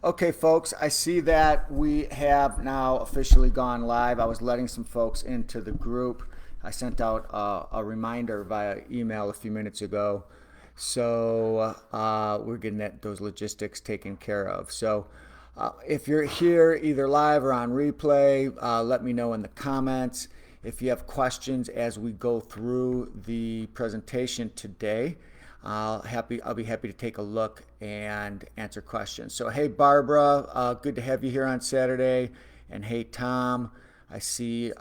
Okay, folks, I see that we have now officially gone live. I was letting some folks into the group. I sent out a reminder via email a few minutes ago. So we're getting those logistics taken care of. So if you're here either live or on replay, let me know in the comments. If you have questions as we go through the presentation today, I'll be happy to take a look and answer questions. So hey Barbara, good to have you here on Saturday. And hey Tom, I see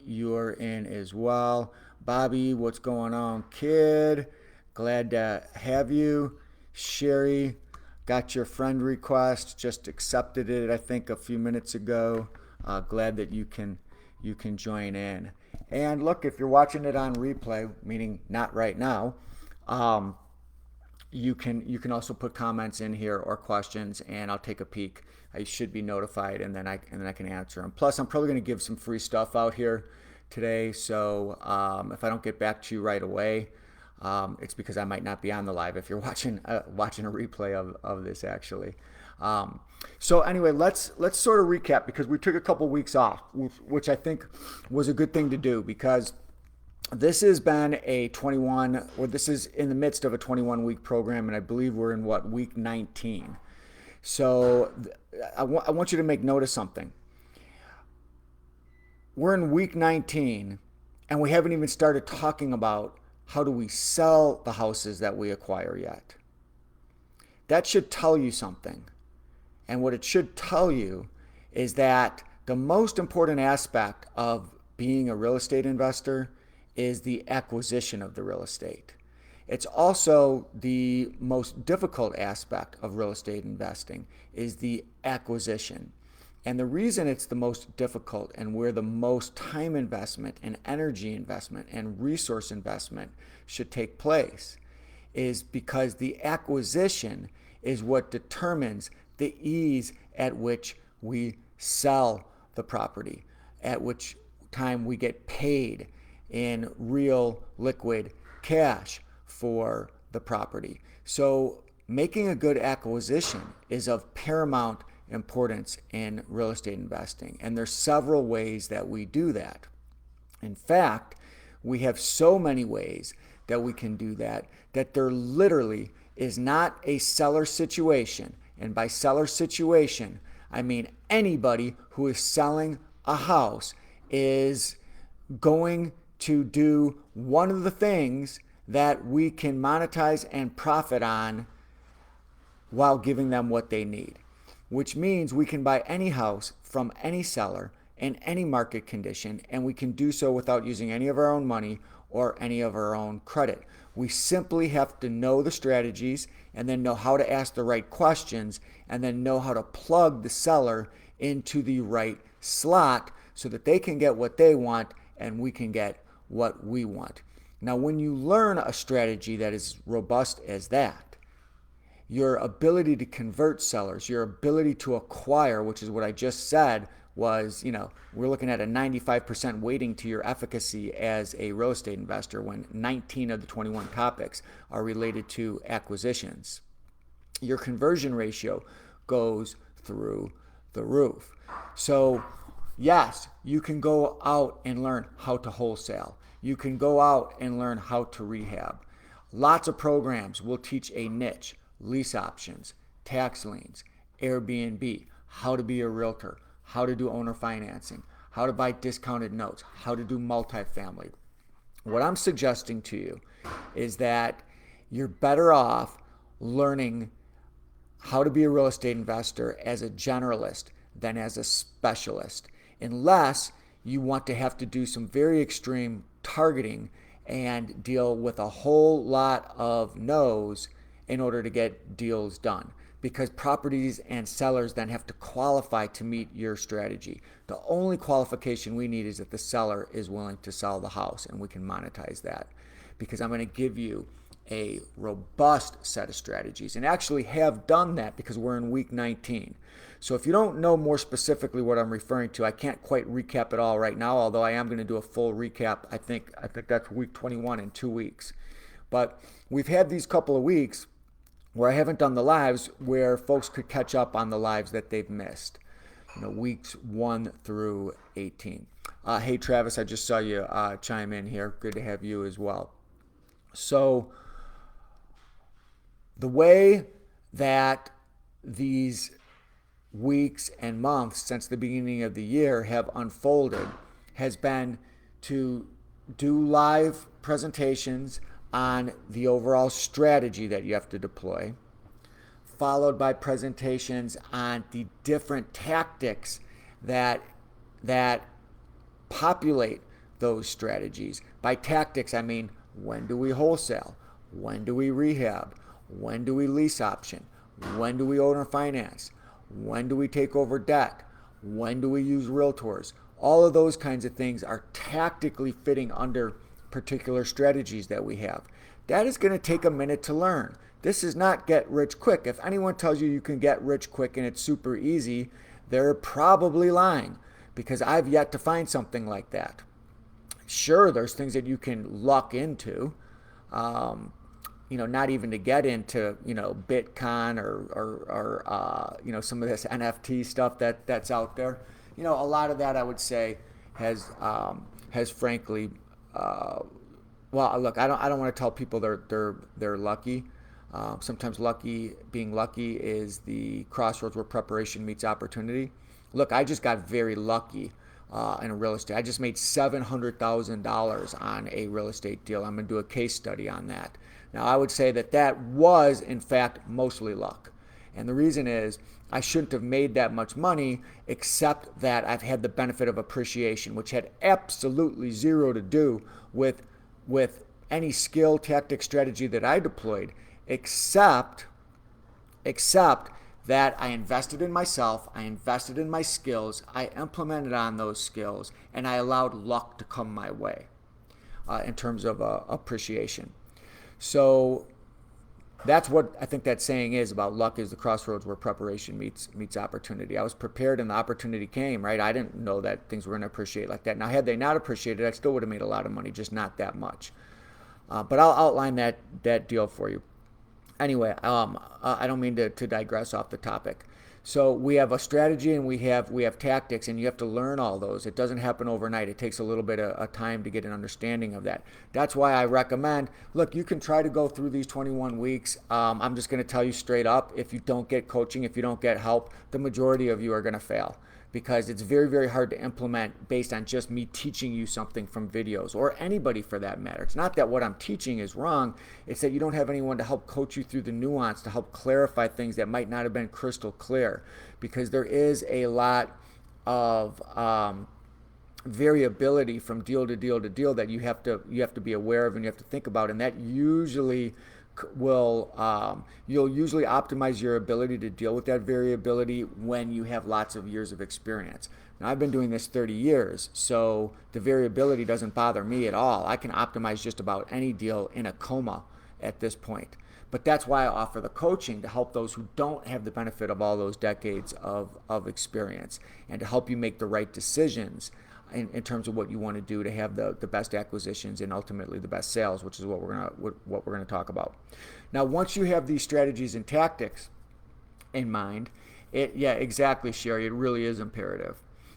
you're in as well. Bobby, what's going on, kid? Glad to have you. Sherry, got your friend request. Just accepted it, I think, a few minutes ago. Glad that you can join in. And look, if you're watching it on replay, meaning not right now, um, you can also put comments in here or questions, and I'll take a peek. I should be notified, and then I can answer them. Plus, I'm probably going to give some free stuff out here today. So if I don't get back to you right away, it's because I might not be on the live. If you're watching a replay of this, actually. So anyway, let's sort of recap, because we took a couple weeks off, which I think was a good thing to do, because this has been a 21, or this is in the midst of a 21-week program, and I believe we're in week 19. So I want you to make note of something. We're in week 19, and we haven't even started talking about how do we sell the houses that we acquire yet. That should tell you something. And what it should tell you is that the most important aspect of being a real estate investor is the acquisition of the real estate. It's also the most difficult aspect of real estate investing, is the acquisition. And the reason it's the most difficult, and where the most time investment and energy investment and resource investment should take place, is because the acquisition is what determines the ease at which we sell the property, at which time we get paid in real liquid cash for the property. So making a good acquisition is of paramount importance in real estate investing, and there's several ways that we do that. In fact, we have so many ways that we can do that there literally is not a seller situation. And by seller situation, I mean anybody who is selling a house is going to do one of the things that we can monetize and profit on while giving them what they need, which means we can buy any house from any seller in any market condition, and we can do so without using any of our own money or any of our own credit. We simply have to know the strategies, and then know how to ask the right questions, and then know how to plug the seller into the right slot so that they can get what they want and we can get what we want. Now, when you learn a strategy that is robust as that, your ability to convert sellers, your ability to acquire, which is what I just said, was, we're looking at a 95% weighting to your efficacy as a real estate investor when 19 of the 21 topics are related to acquisitions. Your conversion ratio goes through the roof. So yes, you can go out and learn how to wholesale. You can go out and learn how to rehab. Lots of programs will teach a niche: lease options, tax liens, Airbnb, how to be a realtor, how to do owner financing, how to buy discounted notes, how to do multifamily. What I'm suggesting to you is that you're better off learning how to be a real estate investor as a generalist than as a specialist, unless you want to have to do some very extreme targeting and deal with a whole lot of no's in order to get deals done, because properties and sellers then have to qualify to meet your strategy. The only qualification we need is that the seller is willing to sell the house, and we can monetize that, because I'm going to give you a robust set of strategies, and actually have done that because we're in week 19. So if you don't know more specifically what I'm referring to, I can't quite recap it all right now, although I am going to do a full recap. I think that's week 21 in 2 weeks. But we've had these couple of weeks where I haven't done the lives where folks could catch up on the lives that they've missed, weeks 1 through 18. Hey, Travis, I just saw you chime in here. Good to have you as well. So, the way that these weeks and months since the beginning of the year have unfolded has been to do live presentations on the overall strategy that you have to deploy, followed by presentations on the different tactics that populate those strategies. By tactics, I mean, when do we wholesale? When do we rehab? When do we lease option? When do we owner finance? When do we take over debt? When do we use realtors? All of those kinds of things are tactically fitting under particular strategies that we have. That is going to take a minute to learn. This is not get rich quick. If anyone tells you you can get rich quick and it's super easy, they're probably lying, because I've yet to find something like that. Sure, there's things that you can luck into, not even to get into, Bitcoin or some of this NFT stuff that's out there. A lot of that I would say has frankly, well, look, I don't want to tell people they're lucky. Sometimes being lucky is the crossroads where preparation meets opportunity. Look, I just got very lucky in a real estate. I just made $700,000 on a real estate deal. I'm going to do a case study on that. Now, I would say that was, in fact, mostly luck. And the reason is I shouldn't have made that much money, except that I've had the benefit of appreciation, which had absolutely zero to do with any skill, tactic, strategy that I deployed, except that I invested in myself, I invested in my skills, I implemented on those skills, and I allowed luck to come my way in terms of appreciation. So that's what I think that saying is about luck is the crossroads where preparation meets opportunity. I was prepared and the opportunity came, right? I didn't know that things were going to appreciate like that. Now, had they not appreciated, I still would have made a lot of money, just not that much. But I'll outline that deal for you. Anyway, I don't mean to digress off the topic. So we have a strategy and we have tactics, and you have to learn all those. It doesn't happen overnight. It takes a little bit of time to get an understanding of that. That's why I recommend, look, you can try to go through these 21 weeks. I'm just going to tell you straight up, if you don't get coaching, if you don't get help, the majority of you are going to fail, because it's very, very hard to implement based on just me teaching you something from videos, or anybody for that matter. It's not that what I'm teaching is wrong. It's that you don't have anyone to help coach you through the nuance, to help clarify things that might not have been crystal clear, because there is a lot of variability from deal to deal to deal that you have to be aware of and you have to think about, and that usually you'll usually optimize your ability to deal with that variability when you have lots of years of experience. Now, I've been doing this 30 years, so the variability doesn't bother me at all. I can optimize just about any deal in a coma at this point. But that's why I offer the coaching, to help those who don't have the benefit of all those decades of experience, and to help you make the right decisions in terms of what you want to do to have the best acquisitions and ultimately the best sales, which is what we're gonna talk about. Now, once you have these strategies and tactics in mind, exactly, Sherry, it really is imperative.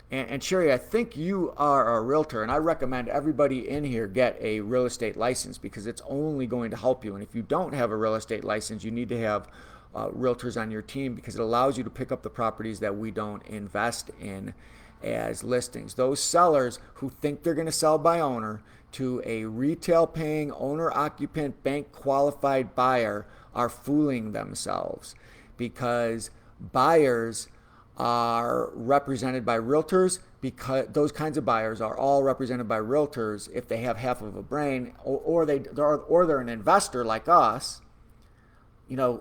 And Sherry, I think you are a realtor, and I recommend everybody in here get a real estate license, because it's only going to help you. And if you don't have a real estate license, you need to have realtors on your team, because it allows you to pick up the properties that we don't invest in as listings. Those sellers who think they're going to sell by owner to a retail paying owner occupant bank qualified buyer are fooling themselves, because buyers are represented by realtors, because those kinds of buyers are all represented by realtors if they have half of a brain, or they're an investor like us,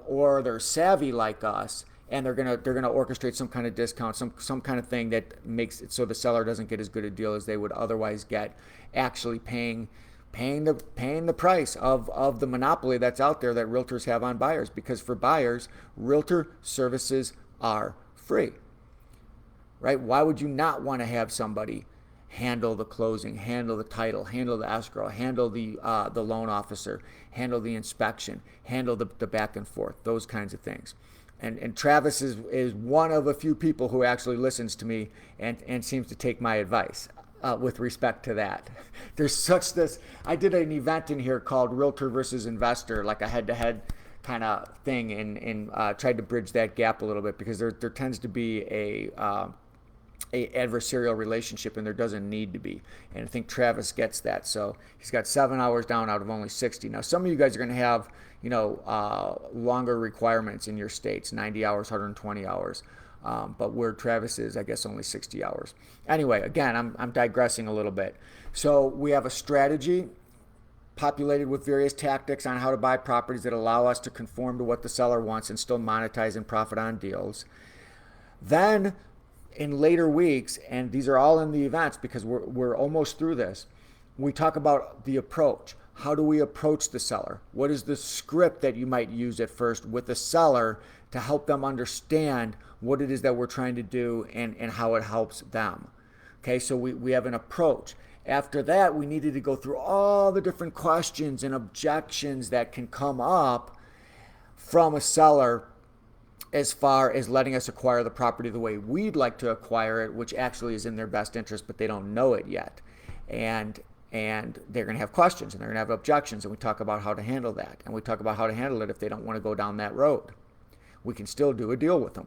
or they're savvy like us, and they're gonna orchestrate some kind of discount, some kind of thing that makes it so the seller doesn't get as good a deal as they would otherwise get, actually paying the price of the monopoly that's out there that realtors have on buyers. Because for buyers, realtor services are free, right? Why would you not want to have somebody handle the closing, handle the title, handle the escrow, handle the loan officer, handle the inspection, handle the back and forth, those kinds of things. And Travis is one of a few people who actually listens to me and seems to take my advice with respect to that. There's such this, I did an event in here called Realtor versus Investor, like a head-to-head kind of thing, and tried to bridge that gap a little bit, because there tends to be a adversarial relationship, and there doesn't need to be. And I think Travis gets that. So he's got 7 hours down out of only 60. Now, some of you guys are going to have, longer requirements in your states, 90 hours, 120 hours. But where Travis is, I guess only 60 hours. Anyway, again, I'm digressing a little bit. So we have a strategy populated with various tactics on how to buy properties that allow us to conform to what the seller wants and still monetize and profit on deals. Then in later weeks, and these are all in the events because we're almost through this, we talk about the approach. How do we approach the seller? What is the script that you might use at first with the seller to help them understand what it is that we're trying to do and how it helps them? Okay, so we have an approach. After that, we needed to go through all the different questions and objections that can come up from a seller as far as letting us acquire the property the way we'd like to acquire it, which actually is in their best interest, but they don't know it yet. And they're going to have questions and they're going to have objections, and we talk about how to handle that. And we talk about how to handle it if they don't want to go down that road. We can still do a deal with them.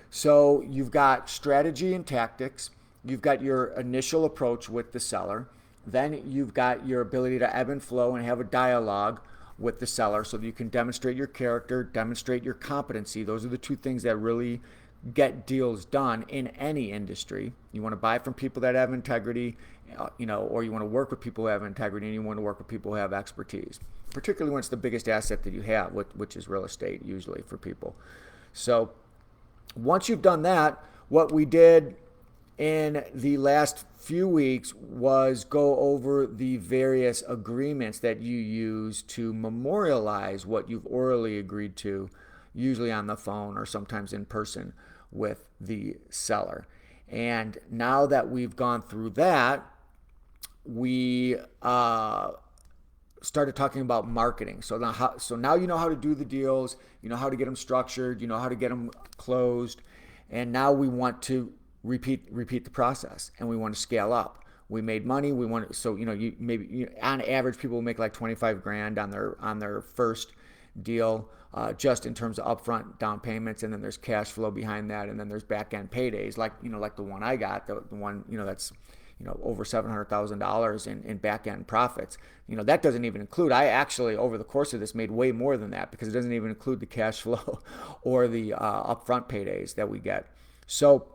So you've got strategy and tactics. You've got your initial approach with the seller. Then you've got your ability to ebb and flow and have a dialogue with the seller so that you can demonstrate your character, demonstrate your competency. Those are the two things that really get deals done in any industry. You want to buy from people that have integrity, or you want to work with people who have integrity, and you want to work with people who have expertise, particularly when it's the biggest asset that you have, which is real estate usually for people. So once you've done that, what we did in the last few weeks was go over the various agreements that you use to memorialize what you've orally agreed to, usually on the phone or sometimes in person with the seller. And now that we've gone through that, we started talking about marketing. So now you know how to do the deals, you know how to get them structured, you know how to get them closed, and now we want to repeat the process, and we want to scale up. We made money. We want to, so on average people make like 25 grand on their first deal, just in terms of upfront down payments, and then there's cash flow behind that, and then there's back end paydays like the one I got, the one that's over $700,000 in back end profits. That doesn't even include, I actually over the course of this made way more than that, because it doesn't even include the cash flow or the upfront paydays that we get. So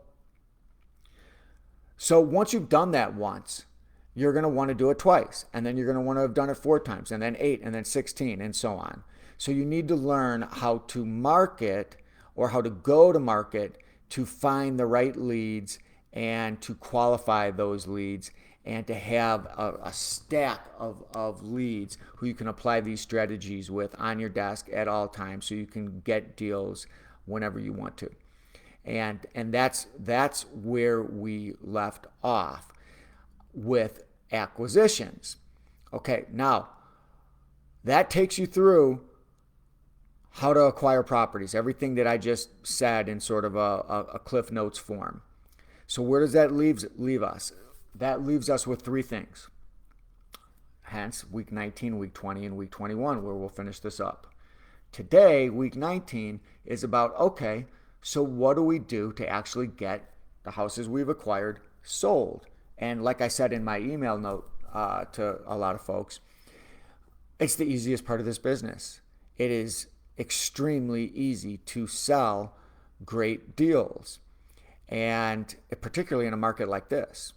once you've done that once, you're going to want to do it twice, and then you're going to want to have done it 4 times, and then 8, and then 16, and so on. So you need to learn how to market, or how to go to market, to find the right leads and to qualify those leads, and to have a stack of leads who you can apply these strategies with on your desk at all times, so you can get deals whenever you want to. And that's where we left off with acquisitions. Okay, now that takes you through how to acquire properties, everything that I just said in sort of a Cliff Notes form. So where does that leave us? That leaves us with 3 things. Hence week 19, week 20, and week 21, where we'll finish this up. Today, week 19 is about, okay, so what do we do to actually get the houses we've acquired sold? And like I said in my email note to a lot of folks, it's the easiest part of this business. It is extremely easy to sell great deals. And particularly in a market like this,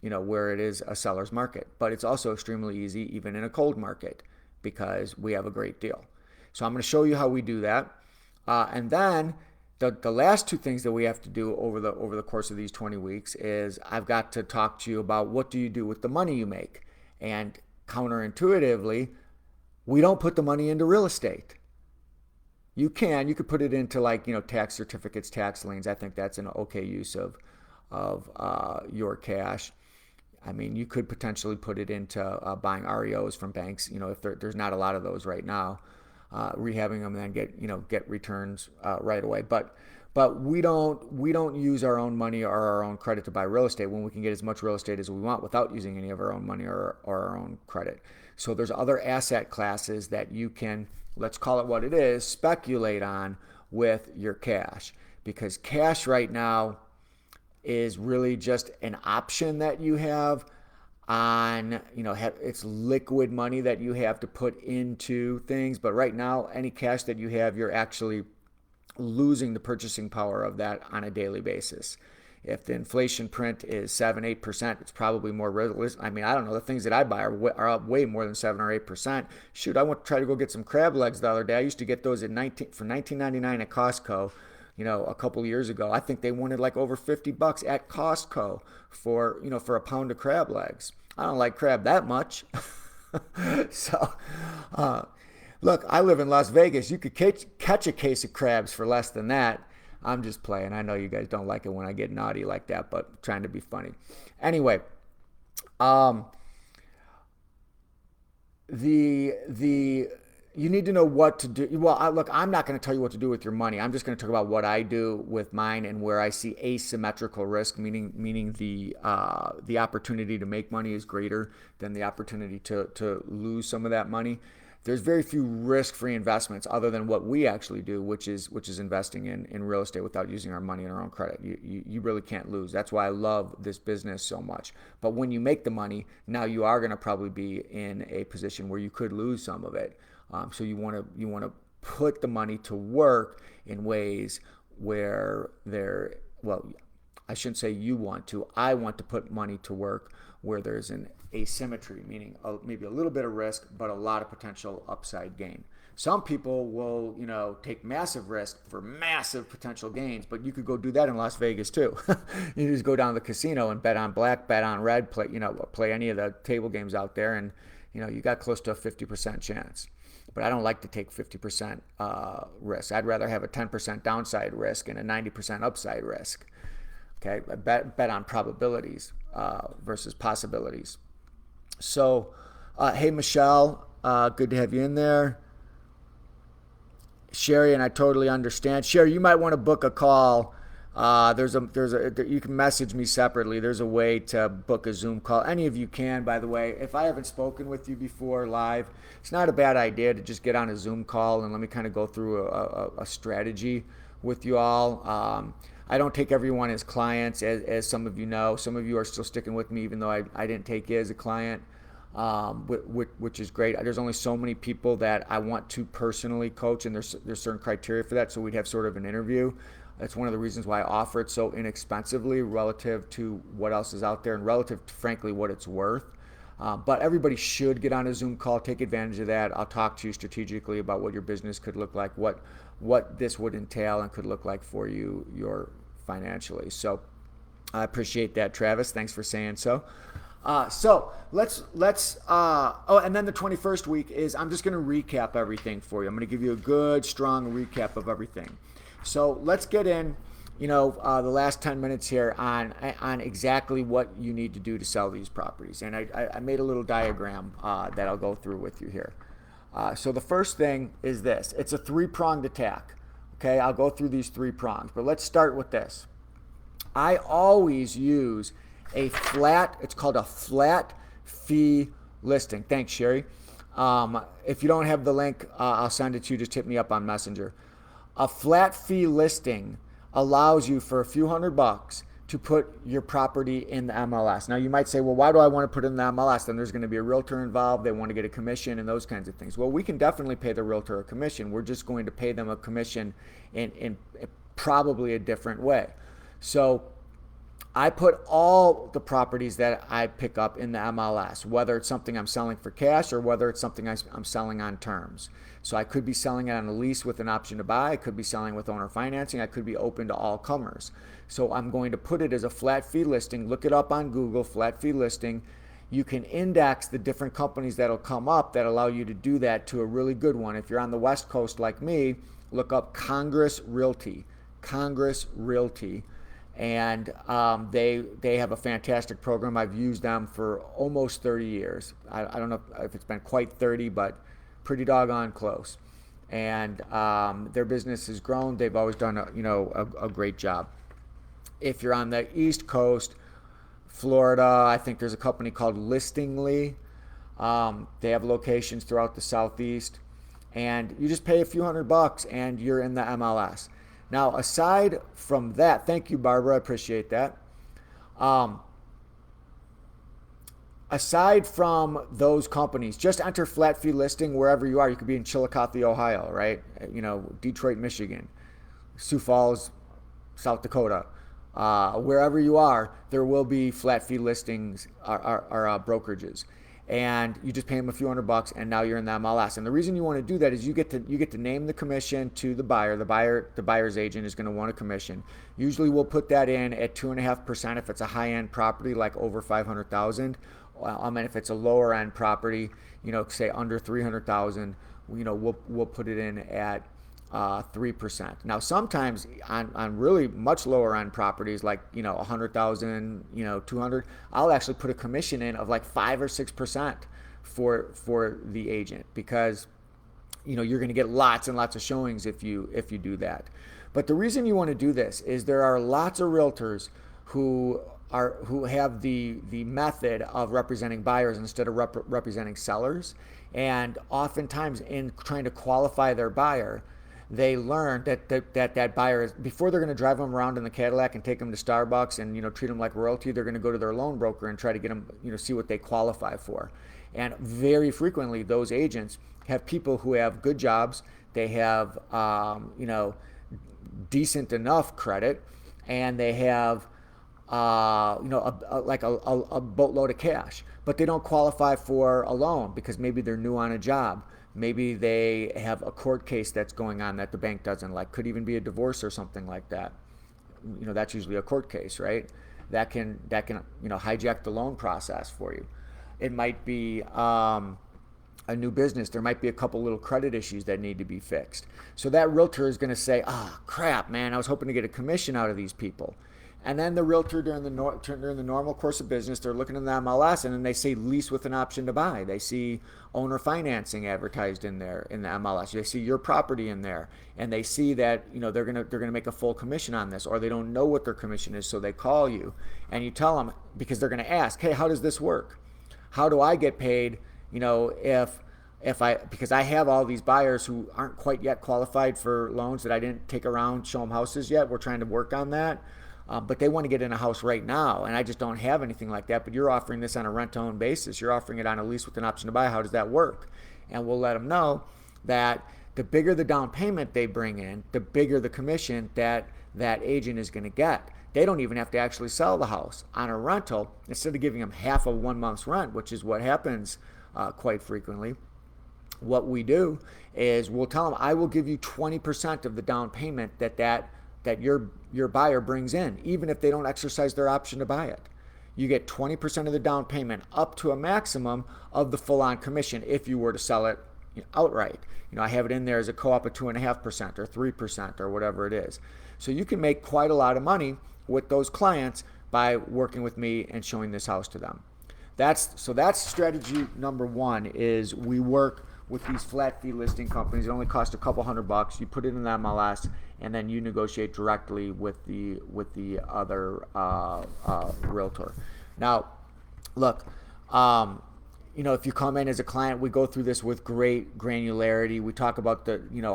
where it is a seller's market. But it's also extremely easy even in a cold market, because we have a great deal. So I'm going to show you how we do that. And then the last 2 things that we have to do over the course of these 20 weeks is I've got to talk to you about what do you do with the money you make. And counterintuitively, we don't put the money into real estate. You could put it into tax certificates, tax liens. I think that's an okay use of your cash. I mean, you could potentially put it into buying REOs from banks. If there's not a lot of those right now, rehabbing them and then get returns right away. But we don't use our own money or our own credit to buy real estate when we can get as much real estate as we want without using any of our own money or our own credit. So there's other asset classes that you can, let's call it what it is, speculate on with your cash, because cash right now is really just an option that you have on, it's liquid money that you have to put into things. But right now, any cash that you have, you're actually losing the purchasing power of that on a daily basis. If the inflation print is 7-8%, it's probably more realistic. I mean, I don't know. The things that I buy are up way more than 7 or 8%. Shoot, I went to try to go get some crab legs the other day. I used to get those for $19.99 at Costco. A couple years ago. I think they wanted like over $50 at Costco for a pound of crab legs. I don't like crab that much. So, look, I live in Las Vegas. You could catch a case of crabs for less than that. I'm just playing. I know you guys don't like it when I get naughty like that, but I'm trying to be funny. Anyway, the you need to know what to do. Well, look, I'm not going to tell you what to do with your money. I'm just going to talk about what I do with mine and where I see asymmetrical risk, meaning the opportunity to make money is greater than the opportunity to lose some of that money. There's very few risk-free investments other than what we actually do, which is investing in real estate without using our money and our own credit. You really can't lose. That's why I love this business so much. But when you make the money, now you are going to probably be in a position where you could lose some of it. So you want to put the money to work in ways where I shouldn't say you want to. I want to put money to work where there's an asymmetry, meaning maybe a little bit of risk, but a lot of potential upside gain. Some people will, take massive risk for massive potential gains, but you could go do that in Las Vegas too. You just go down to the casino and bet on black, bet on red, play any of the table games out there, and you got close to a 50% chance. But I don't like to take 50% risk. I'd rather have a 10% downside risk and a 90% upside risk. Okay, I bet on probabilities versus possibilities. So, hey Michelle, good to have you in there. Sherry, and I totally understand. Sherry, you might want to book a call. You can message me separately. There's a way to book a Zoom call. Any of you can, by the way. If I haven't spoken with you before live, it's not a bad idea to just get on a Zoom call and let me kind of go through a strategy with you all. I don't take everyone as clients, as some of you know. Some of you are still sticking with me, even though I didn't take you as a client, which is great. There's only so many people that I want to personally coach, and there's certain criteria for that, so we'd have sort of an interview. That's one of the reasons why I offer it so inexpensively relative to what else is out there and relative to, frankly, what it's worth. But everybody should get on a Zoom call, take advantage of that. I'll talk to you strategically about what your business could look like, what this would entail and could look like for you financially. So I appreciate that, Travis. Thanks for saying so. So let's and then the 21st week is, I'm just going to recap everything for you. I'm going to give you a good, strong recap of everything. So let's get in, the last 10 minutes here on exactly what you need to do to sell these properties. And I made a little diagram that I'll go through with you here. So the first thing is this. It's a three-pronged attack. Okay, I'll go through these three prongs, but let's start with this. I always use it's called a flat fee listing. Thanks, Sherry. If you don't have the link, I'll send it to you. Just hit me up on Messenger. A flat fee listing allows you for a few $100 to put your property in the MLS. Now you might say, well, why do I want to put it in the MLS? Then there's going to be a realtor involved. They want to get a commission and those kinds of things. Well, we can definitely pay the realtor a commission. We're just going to pay them a commission in probably a different way. So I put all the properties that I pick up in the MLS, whether it's something I'm selling for cash or whether it's something I'm selling on terms. So I could be selling it on a lease with an option to buy. I could be selling with owner financing. I could be open to all comers. So I'm going to put it as a flat fee listing. Look it up on Google, flat fee listing. You can index the different companies that'll come up that allow you to do that to a really good one. If you're on the West Coast like me, look up Congress Realty. Congress Realty. And they have a fantastic program. I've used them for almost 30 years. I don't know if it's been quite 30, but pretty doggone close. And their business has grown. They've always done a great job. If you're on the East Coast, Florida, I think there's a company called Listingly. They have locations throughout the Southeast, and you just pay a few $100 and you're in the MLS. Now, aside from that, thank you, Barbara. I appreciate that. Um, Aside from those companies, just enter flat fee listing wherever you are. You could be in Chillicothe, Ohio, right? Detroit, Michigan, Sioux Falls, South Dakota. Wherever you are, there will be flat fee listings or brokerages, and you just pay them a few $100, and now you're in the MLS. And the reason you want to do that is you get to name the commission to the buyer. The buyer's agent is going to want a commission. Usually, we'll put that in at 2.5% if it's a high-end property like over 500,000. And if it's a lower end property, say under 300,000, we'll put it in at 3%. Now, sometimes on really much lower end properties, like 100,000, 200, I'll actually put a commission in of like 5 or 6% for the agent, because you're going to get lots and lots of showings if you do that. But the reason you want to do this is there are lots of realtors who have the method of representing buyers instead of representing sellers, and oftentimes in trying to qualify their buyer, they learn that buyer is, before they're going to drive them around in the Cadillac and take them to Starbucks and treat them like royalty, they're going to go to their loan broker and try to get them see what they qualify for. And very frequently those agents have people who have good jobs, they have decent enough credit, and they have a boatload of cash, but they don't qualify for a loan because maybe they're new on a job. Maybe they have a court case that's going on that the bank doesn't like. Could even be a divorce or something like that. That's usually a court case, right? That can hijack the loan process for you. It might be a new business. There might be a couple little credit issues that need to be fixed. So that realtor is going to say, "Ah, crap, man! I was hoping to get a commission out of these people." And then the realtor during the normal course of business, they're looking in the MLS, and then they see lease with an option to buy. They see owner financing advertised in there in the MLS. They see your property in there, and they see that they're gonna make a full commission on this, or they don't know what their commission is, so they call you, and you tell them, because they're gonna ask, "Hey, how does this work? How do I get paid? Because I have all these buyers who aren't quite yet qualified for loans that I didn't take around, show them houses yet. We're trying to work on that." But they want to get in a house right now, and I just don't have anything like that. But you're offering this on a rent-to-own basis. You're offering it on a lease with an option to buy. How does that work? And we'll let them know that the bigger the down payment they bring in, the bigger the commission that agent is going to get. They don't even have to actually sell the house. On a rental, instead of giving them half of 1 month's rent, which is what happens quite frequently, what we do is we'll tell them, "I will give you 20% of the down payment that your buyer brings in, even if they don't exercise their option to buy it. You get 20% of the down payment, up to a maximum of the full-on commission if you were to sell it outright." I have it in there as a co-op of 2.5% or 3% or whatever it is. So you can make quite a lot of money with those clients by working with me and showing this house to them. That's strategy number one, is we work with these flat fee listing companies. It only costs a couple $100. You put it in the MLS, and then you negotiate directly with the other realtor. Now, look, if you come in as a client, we go through this with great granularity. We talk about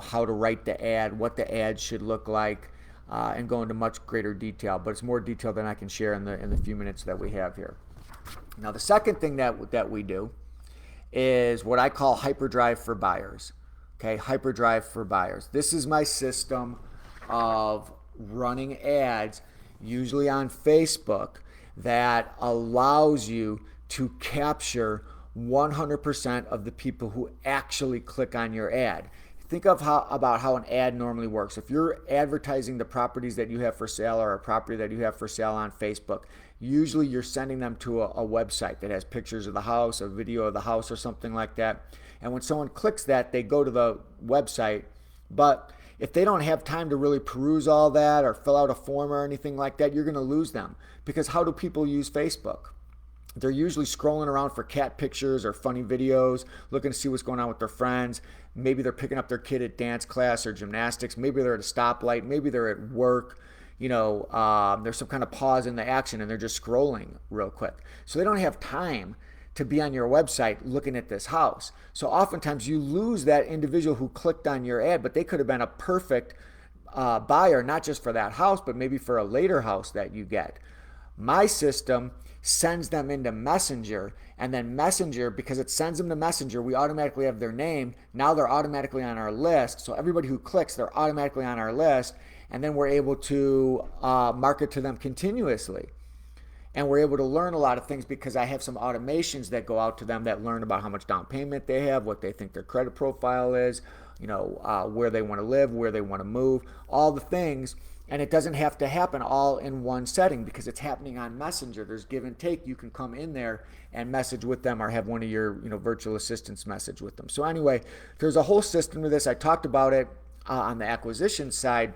how to write the ad, what the ad should look like, and go into much greater detail. But it's more detail than I can share in the few minutes that we have here. Now, the second thing that we do is what I call hyperdrive for buyers. Okay, hyperdrive for buyers. This is my system of running ads, usually on Facebook, that allows you to capture 100% of the people who actually click on your ad. Think of about how an ad normally works. If you're advertising the properties that you have for sale, or a property that you have for sale on Facebook, usually you're sending them to a website that has pictures of the house, a video of the house, or something like that. And when someone clicks that, they go to the website. But if they don't have time to really peruse all that or fill out a form or anything like that, you're going to lose them. Because how do people use Facebook? They're usually scrolling around for cat pictures or funny videos, looking to see what's going on with their friends. Maybe they're picking up their kid at dance class or gymnastics. Maybe they're at a stoplight. Maybe they're at work. There's some kind of pause in the action and they're just scrolling real quick. So they don't have time to be on your website looking at this house. So oftentimes you lose that individual who clicked on your ad, but they could have been a perfect buyer, not just for that house, but maybe for a later house that you get. My system sends them into Messenger, and then Messenger, because it sends them to Messenger, we automatically have their name. Now they're automatically on our list. So everybody who clicks, they're automatically on our list, and then we're able to market to them continuously. And we're able to learn a lot of things because I have some automations that go out to them that learn about how much down payment they have, what they think their credit profile is, where they want to live, where they want to move, all the things. And it doesn't have to happen all in one setting because it's happening on Messenger. There's give and take. You can come in there and message with them or have one of your virtual assistants message with them. So anyway, there's a whole system to this. I talked about it on the acquisition side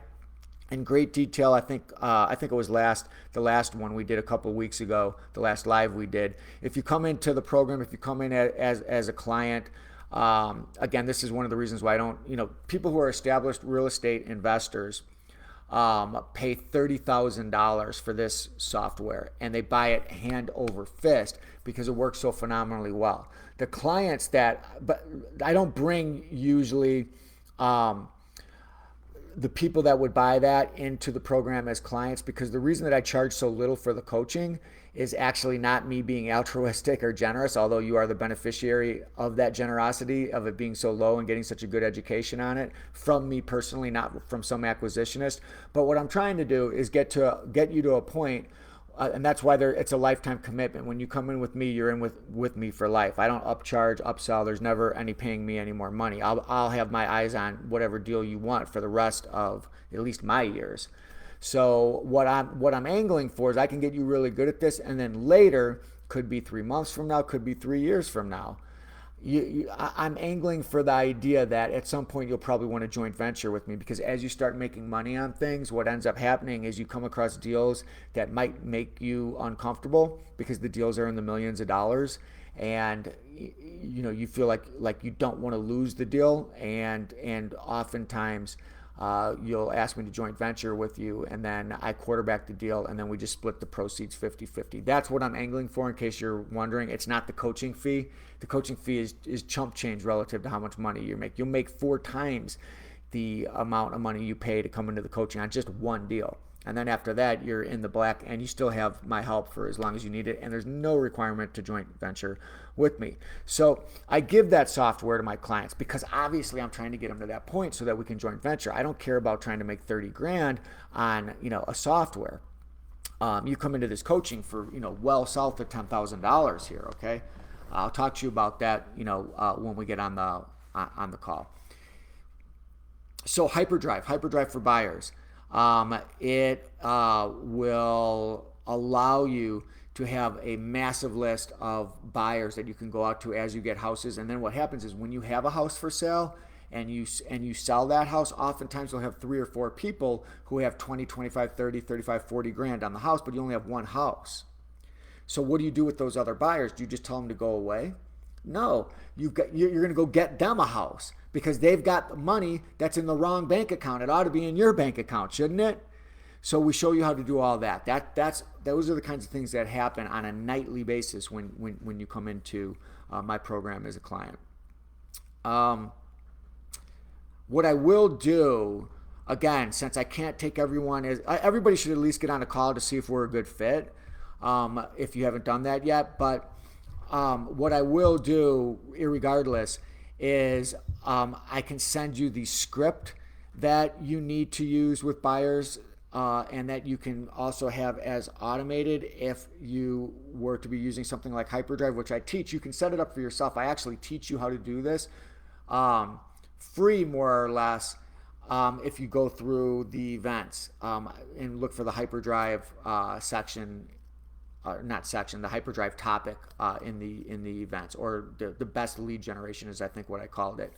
in great detail. I think it was the last one we did a couple of weeks ago, the last live we did. If you come into the program, if you come in as a client, again, this is one of the reasons why I don't, people who are established real estate investors pay $30,000 for this software and they buy it hand over fist because it works so phenomenally well. The clients but I don't bring usually the people that would buy that into the program as clients, because the reason that I charge so little for the coaching is actually not me being altruistic or generous, although you are the beneficiary of that generosity, of it being so low and getting such a good education on it from me personally, not from some acquisitionist. But what I'm trying to do is get you to a point, and that's why it's a lifetime commitment. When you come in with me, you're in with me for life. I don't upsell. There's never any paying me any more money. I'll have my eyes on whatever deal you want for the rest of at least my years. So what I'm angling for is I can get you really good at this, and then later, could be 3 months from now, could be 3 years from now, I'm angling for the idea that at some point you'll probably want to joint venture with me, because as you start making money on things, what ends up happening is you come across deals that might make you uncomfortable because the deals are in the millions of dollars, and you feel like you don't want to lose the deal, and oftentimes you'll ask me to joint venture with you, and then I quarterback the deal, and then we just split the proceeds 50-50. That's what I'm angling for, in case you're wondering. It's not the coaching fee. The coaching fee is chump change relative to how much money you make. You'll make 4 times the amount of money you pay to come into the coaching on just one deal. And then after that, you're in the black, and you still have my help for as long as you need it, and there's no requirement to joint venture with me. So I give that software to my clients because obviously I'm trying to get them to that point so that we can joint venture. I don't care about trying to make 30 grand on a software. You come into this coaching for well south of $10,000 here. Okay, I'll talk to you about that when we get on the call. So hyperdrive for buyers. It will allow you to have a massive list of buyers that you can go out to as you get houses. And then what happens is when you have a house for sale and you sell that house, oftentimes you'll have 3 or 4 people who have 20, 25, 30, 35, 40 grand on the house, but you only have one house. So what do you do with those other buyers? Do you just tell them to go away? No, you're going to go get them a house because they've got money that's in the wrong bank account. It ought to be in your bank account, shouldn't it? So we show you how to do all that. Those are the kinds of things that happen on a nightly basis when you come into my program as a client. What I will do, again, since I can't take everyone, everybody should at least get on a call to see if we're a good fit, if you haven't done that yet. But what I will do, irregardless, is I can send you the script that you need to use with buyers, and that you can also have as automated if you were to be using something like Hyperdrive, which I teach. You can set it up for yourself. I actually teach you how to do this free, more or less, if you go through the events and look for the Hyperdrive section. The Hyperdrive topic in the events, or the best lead generation is, I think, what I called it.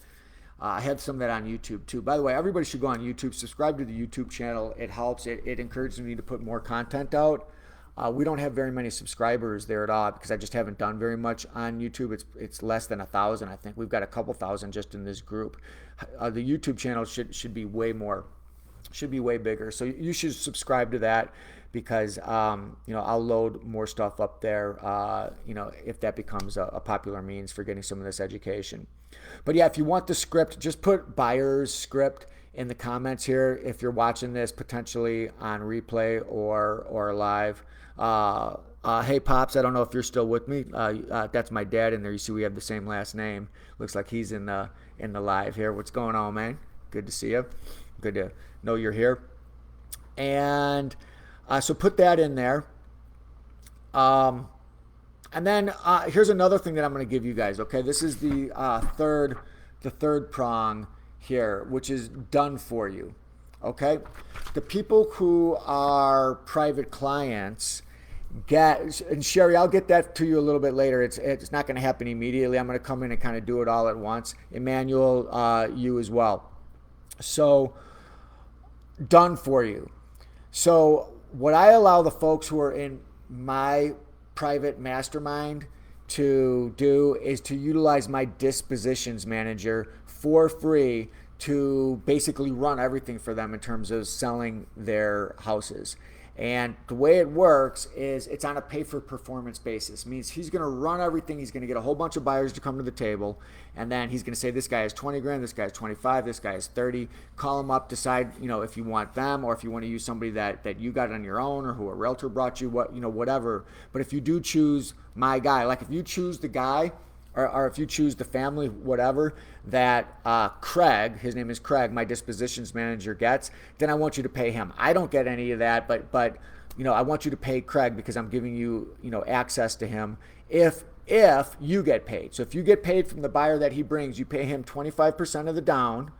I had some of that on YouTube too. By the way, everybody should go on YouTube, subscribe to the YouTube channel. It helps. It encourages me to put more content out. We don't have very many subscribers there at all because I just haven't done very much on YouTube. It's less than 1,000, I think. We've got a couple thousand just in this group. The YouTube channel should be way more, should be way bigger. So you should subscribe to that because I'll load more stuff up there. If that becomes a popular means for getting some of this education. But yeah, if you want the script, just put buyer's script in the comments here if you're watching this potentially on replay or live. Hey Pops, I don't know if you're still with me. That's my dad in there. You see we have the same last name. Looks like he's in the live here. What's going on, man? Good to see you. Good to know you're here. And so put that in there. And then here's another thing that I'm going to give you guys. Okay, this is the third prong here, which is done for you. Okay, the people who are private clients get, and Sherry, I'll get that to you a little bit later. It's not going to happen immediately. I'm going to come in and kind of do it all at once. Emmanuel, you as well. So done for you. So what I allow the folks who are in my private mastermind to do is to utilize my dispositions manager for free to basically run everything for them in terms of selling their houses. And the way it works is it's on a pay-for-performance basis. It means he's going to run everything. He's going to get a whole bunch of buyers to come to the table, and then he's going to say, this guy is 20 grand, this guy is 25, this guy is 30. Call them up, decide, if you want them or if you want to use somebody that you got on your own or who a realtor brought you, whatever. But if you do choose my guy, like if you choose the guy or if you choose the family, whatever, that Craig, his name is Craig, my dispositions manager gets, then I want you to pay him. I don't get any of that, but I want you to pay Craig because I'm giving you, access to him if you get paid. So if you get paid from the buyer that he brings, you pay him 25% of the down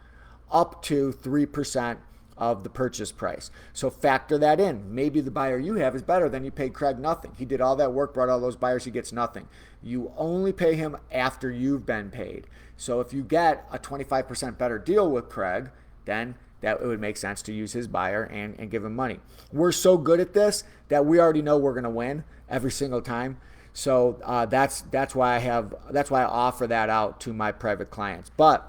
up to 3% of the purchase price. So factor that in. Maybe the buyer you have is better, then you paid Craig nothing. He did all that work, brought all those buyers, he gets nothing. You only pay him after you've been paid. So if you get a 25% better deal with Craig, then that it would make sense to use his buyer and give him money. We're so good at this that we already know we're going to win every single time. So that's why I offer that out to my private clients. But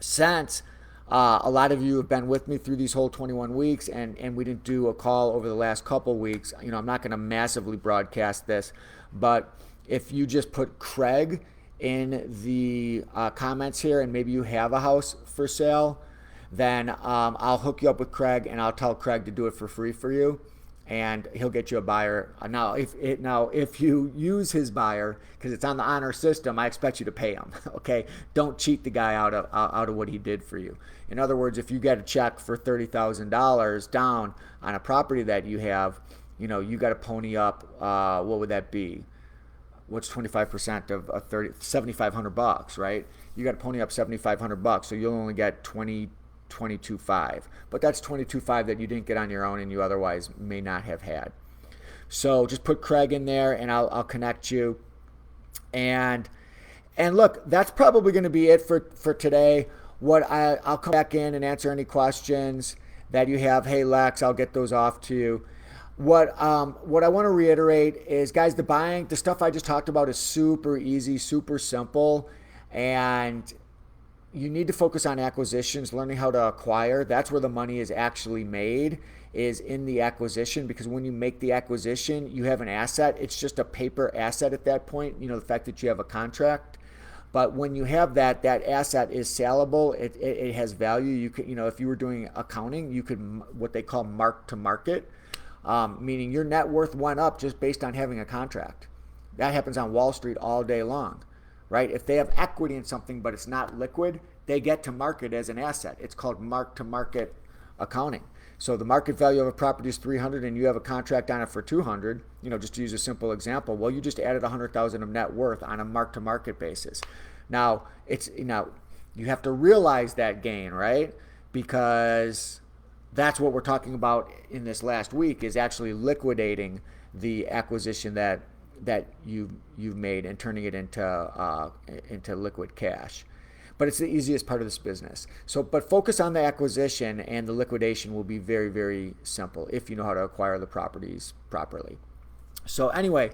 since a lot of you have been with me through these whole 21 weeks and we didn't do a call over the last couple weeks, I'm not going to massively broadcast this, but if you just put Craig in the comments here and maybe you have a house for sale, then I'll hook you up with Craig and I'll tell Craig to do it for free for you, and he'll get you a buyer. Now if you use his buyer because it's on the honor system, I expect you to pay him. Okay, don't cheat the guy out of what he did for you. In other words, if you get a check for $30,000 down on a property that you have, you got to pony up. What would that be? What's 25% of a $7,500, right? You got to pony up $7,500, so you'll only get $22,500. But that's $22,500 that you didn't get on your own and you otherwise may not have had. So just put Craig in there and I'll connect you. And look, that's probably going to be it for today. I'll come back in and answer any questions that you have. Hey Lex, I'll get those off to you. What I want to reiterate is, guys, the stuff I just talked about is super easy, super simple, and you need to focus on acquisitions, learning how to acquire. That's where the money is actually made, is in the acquisition, because when you make the acquisition, you have an asset. It's just a paper asset at that point, the fact that you have a contract. But when you have that asset is saleable. It has value. You could, if you were doing accounting, you could what they call mark to market. Meaning your net worth went up just based on having a contract. That happens on Wall Street all day long, right? If they have equity in something but it's not liquid, they get to market as an asset. It's called mark-to-market accounting. So the market value of a property is 300 and you have a contract on it for 200, just to use a simple example. Well, you just added 100,000 of net worth on a mark-to-market basis. Now, you have to realize that gain, right? Because that's what we're talking about in this last week, is actually liquidating the acquisition that you've made and turning it into liquid cash. but it's the easiest part of this business. So, but focus on the acquisition, and the liquidation will be very, very simple if you know how to acquire the properties properly. So anyway,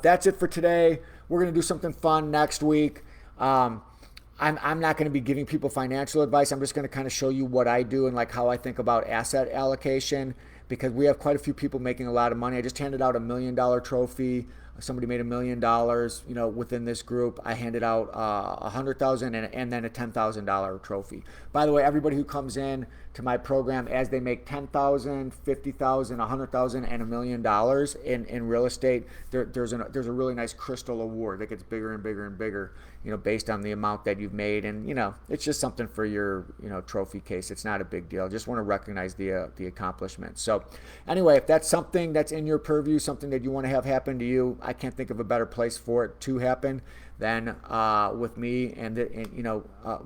that's it for today. We're going to do something fun next week. I'm not going to be giving people financial advice. I'm just going to kind of show you what I do and like how I think about asset allocation, because we have quite a few people making a lot of money. I just handed out $1 million trophy. Somebody made $1 million, within this group. I handed out $100,000 and then a $10,000 trophy. By the way, everybody who comes in to my program, as they make $10,000, $50,000, $100,000, and $1 million in real estate, there's a really nice crystal award that gets bigger and bigger and bigger, based on the amount that you've made. And it's just something for your trophy case. It's not a big deal. Just want to recognize the accomplishment. So anyway, if that's something that's in your purview, something that you want to have happen to you, I can't think of a better place for it to happen than with me and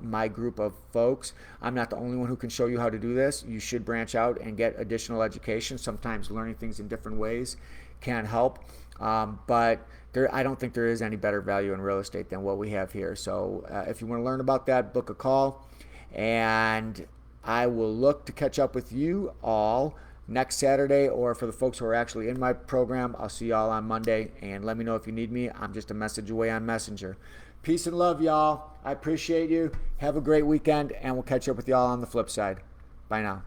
my group of folks. I'm not the only one who can show you how to do this. You should branch out and get additional education. Sometimes learning things in different ways can help, but I don't think there is any better value in real estate than what we have here. So if you want to learn about that, book a call, and I will look to catch up with you all next Saturday, or for the folks who are actually in my program, I'll see y'all on Monday. And let me know if you need me. I'm just a message away on Messenger. Peace and love, y'all. I appreciate you. Have a great weekend, and we'll catch up with y'all on the flip side. Bye now.